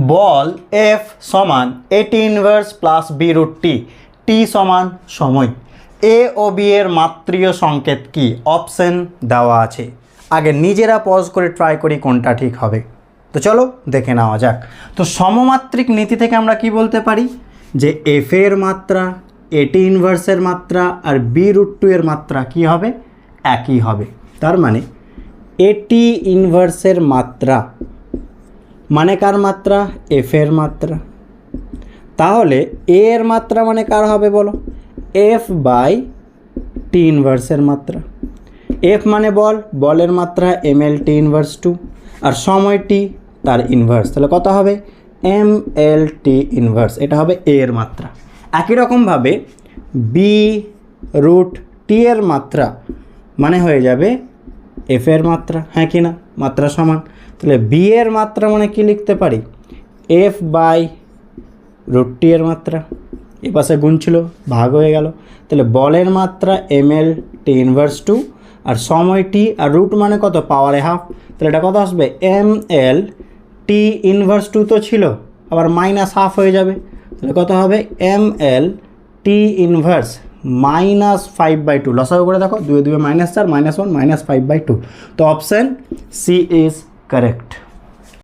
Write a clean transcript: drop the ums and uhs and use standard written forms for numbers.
বল F সমান এটি inverse plus B root T, T সমান সময়। এ ও বি এর মাত্রীয় সংকেত কি? অপশন দেওয়া আছে। আগে নিজেরা পজ করে ট্রাই করি কোনটা ঠিক হবে। তো চলো দেখে নেওয়া যাক। তো সমমাত্রিক নীতি থেকে আমরা কি বলতে পারি যে এফ এর মাত্রা, এটি ইনভার্সের মাত্রা আর বি রুট টু এর মাত্রা কি হবে? একই হবে। তার মানে এটি ইনভার্সের মাত্রা মানে কার মাত্রা? এফ এর মাত্রা। তাহলে এ এর মাত্রা মানে কার হবে বলো? এফ বাই টি ইনভার্সের মাত্রা। এফ মানে বল, বলের মাত্রা M L T inverse two, আর সময় টি তার ইনভার্স, তাহলে কত হবে? M L T inverse. এটা হবে এ এর মাত্রা। একই রকমভাবে বি রুট টি এর মাত্রা মানে হয়ে যাবে এফ এর মাত্রা, হ্যাঁ কি না? মাত্রা সমান। তাহলে বি এর মাত্রা মানে কি লিখতে পারি? এফ বাই রুট টি এর মাত্রা। এ পাশে গুণ ছিল, ভাগ হয়ে গেল। তাহলে বলের মাত্রা M L T inverse two, আর সময় টি, আর রুট মানে কত? পাওয়ারে হাফ। তাহলে এটা কত আসবে? M L T inverse two তো ছিল, আবার মাইনাস হাফ হয়ে যাবে। তাহলে কত হবে? M L T inverse minus 5/2। লসাগু করে দেখো, 2 2 -4 -1 -5/2। তো অপশান সি ইজ কারেক্ট।